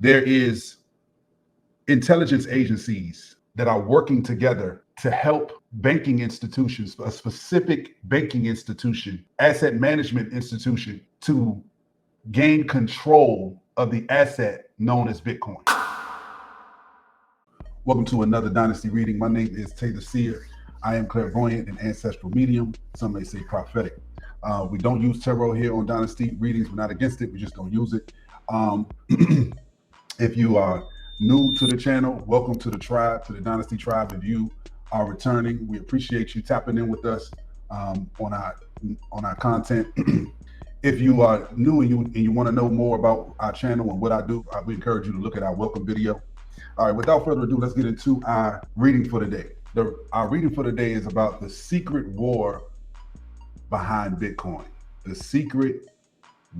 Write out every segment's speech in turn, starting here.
There is intelligence agencies that are working together to help banking institutions, a specific banking institution, asset management institution, to gain control of the asset known as Bitcoin. Welcome to another Dynasty reading. My name is Seer. I am Clairvoyant and Ancestral Medium. Some may say Prophetic. We don't use tarot here on Dynasty readings. We're not against it. We just don't use it. If you are new to the channel, welcome to the tribe, to the Dynasty tribe. If you are returning, we appreciate you tapping in with us on our content. If you are new and you want to know more about our channel and what I do, we encourage you to look at our welcome video. All right, without further ado, let's get into our reading for the day. Our reading for the day is about the secret war behind Bitcoin. The secret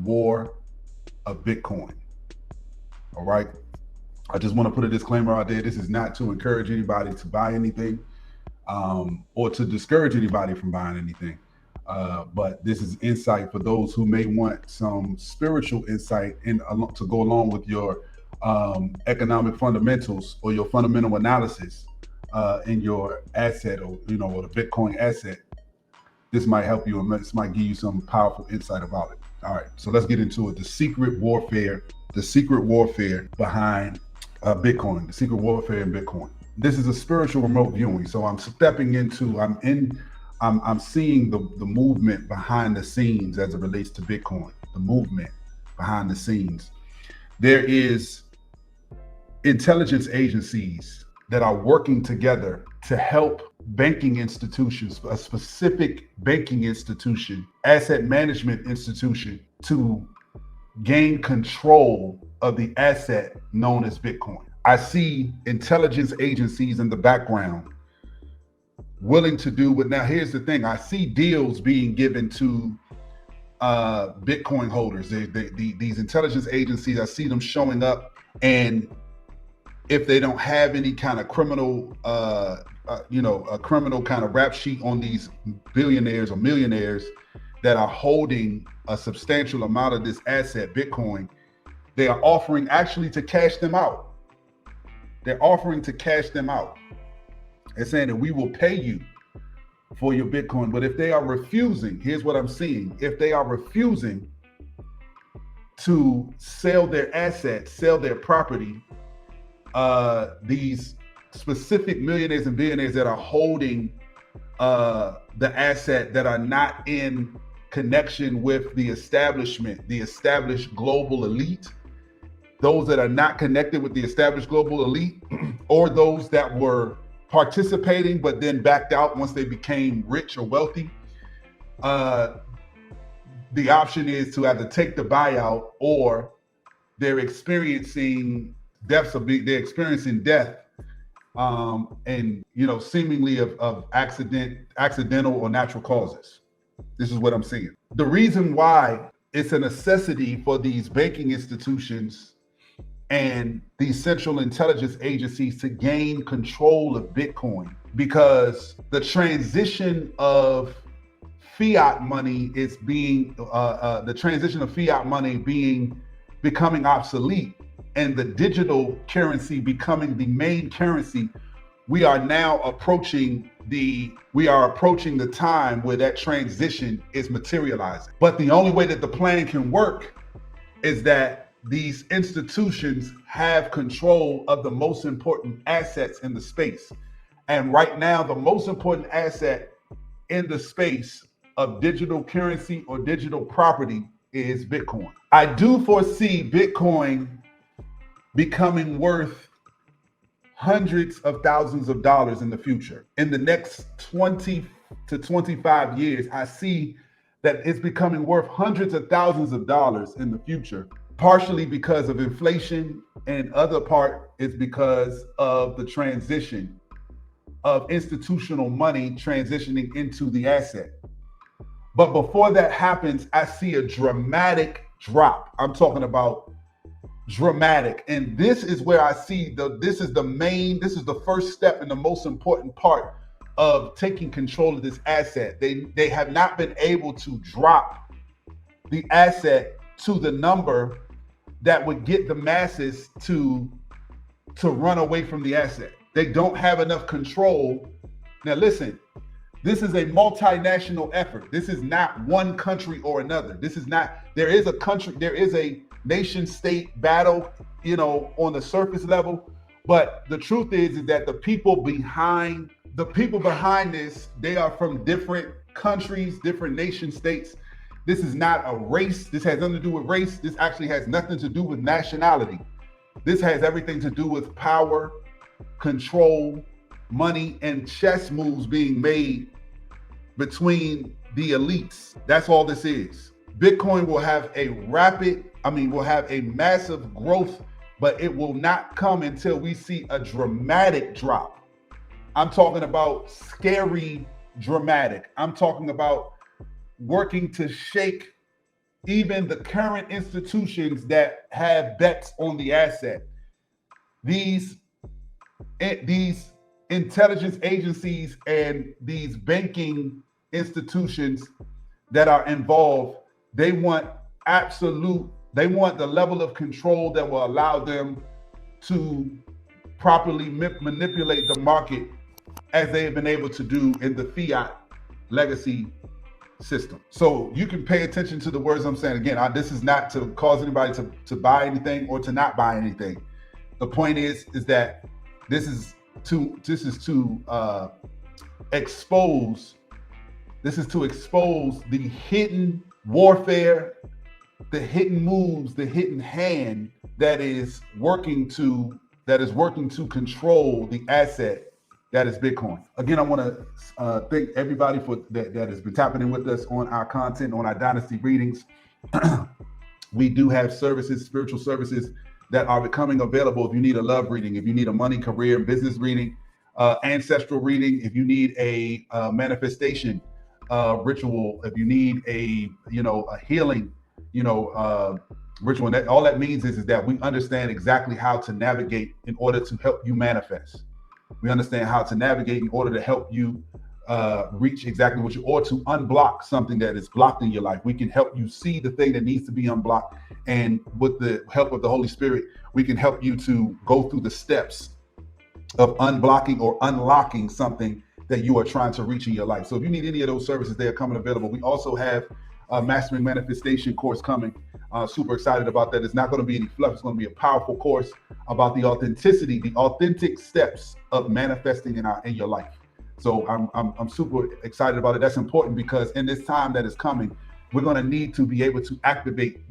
war of Bitcoin. All right. I just want to put a disclaimer out there. This is not to encourage anybody to buy anything or to discourage anybody from buying anything. But this is insight for those who may want some spiritual insight to go along with your economic fundamentals or your fundamental analysis in your asset, or the Bitcoin asset. This might help you, and this might give you some powerful insight about it. All right, so let's get into it. The secret warfare behind Bitcoin. The secret warfare in Bitcoin. This is a spiritual remote viewing, so I'm stepping into. I'm seeing the movement behind the scenes as it relates to Bitcoin. The movement behind the scenes. There is intelligence agencies that are working together to help banking institutions, a specific banking institution, asset management institution, to gain control of the asset known as Bitcoin. I see intelligence agencies in the background willing to do, but now here's the thing. I see deals being given to Bitcoin holders. These intelligence agencies, I see them showing up, and if they don't have any kind of criminal, a criminal kind of rap sheet on these billionaires or millionaires that are holding a substantial amount of this asset, Bitcoin, they are offering actually to cash them out. They're offering to cash them out. They're saying that we will pay you for your Bitcoin. But if they are refusing, here's what I'm seeing. If they are refusing to sell their assets, sell their property, these specific millionaires and billionaires that are holding the asset, that are not in connection with the establishment, the established global elite, those that are not connected with the established global elite, or those that were participating but then backed out once they became rich or wealthy, the option is to either take the buyout, or they're experiencing death, and seemingly of accidental or natural causes. This is what I'm seeing. The reason why it's a necessity for these banking institutions and these central intelligence agencies to gain control of Bitcoin, because the transition of fiat money is becoming becoming obsolete, and the digital currency becoming the main currency. We are now approaching the time where that transition is materializing. But the only way that the plan can work is that these institutions have control of the most important assets in the space. And right now, the most important asset in the space of digital currency or digital property is Bitcoin. I do foresee Bitcoin becoming worth hundreds of thousands of dollars in the future. In the next 20 to 25 years, I see that it's becoming worth hundreds of thousands of dollars in the future, partially because of inflation, and other part is because of the transition of institutional money transitioning into the asset. But before that happens, I see a dramatic drop. I'm talking about dramatic. And this is where I see this is the first step and the most important part of taking control of this asset. They have not been able to drop the asset to the number that would get the masses to run away from the asset. They don't have enough control. Now listen, this is a multinational effort. This is not one country or another. This is not, there is a nation state battle, on the surface level. But the truth is that the people behind this, they are from different countries, different nation states. This is not a race. This has nothing to do with race. This actually has nothing to do with nationality. This has everything to do with power, control, money, and chess moves being made between the elites. That's all this is. Bitcoin will have a massive growth, but it will not come until we see a dramatic drop. I'm talking about scary dramatic. I'm talking about working to shake even the current institutions that have bets on the asset. These intelligence agencies and these banking institutions that are involved, they want the level of control that will allow them to properly manipulate the market as they have been able to do in the fiat legacy system. So you can pay attention to the words I'm saying. Again, this is not to cause anybody to buy anything or to not buy anything. The point is that this is to expose the hidden warfare, the hidden moves, the hidden hand that is working to control the asset that is Bitcoin. Again, I want to thank everybody that has been tapping in with us on our content, on our Dynasty readings. We do have services, spiritual services that are becoming available. If you need a love reading, if you need a money, career, business reading, ancestral reading, if you need a manifestation ritual, if you need a healing, ritual, and all that means is that we understand exactly how to navigate in order to help you manifest. We understand how to navigate in order to help you reach exactly what or to unblock something that is blocked in your life. We can help you see the thing that needs to be unblocked. And with the help of the Holy Spirit, we can help you to go through the steps of unblocking or unlocking something that you are trying to reach in your life. So if you need any of those services, they are coming available. We also have a Mastering Manifestation course coming. Super excited about that. It's not going to be any fluff. It's going to be a powerful course about the authentic steps of manifesting in your life. So I'm super excited about it. That's important because in this time that is coming, we're going to need to be able to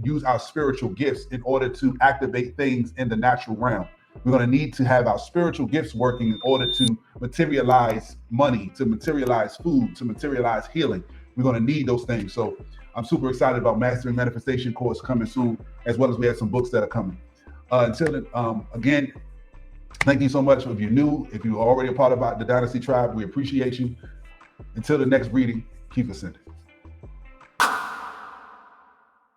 use our spiritual gifts in order to activate things in the natural realm. We're going to need to have our spiritual gifts working in order to materialize money, to materialize food, to materialize healing. We're going to need those things. So I'm super excited about Mastering Manifestation course coming soon, as well as we have some books that are coming. Until then, again, thank you so much. If you're new, if you're already a part of the Dynasty tribe, we appreciate you. Until the next reading, keep ascending.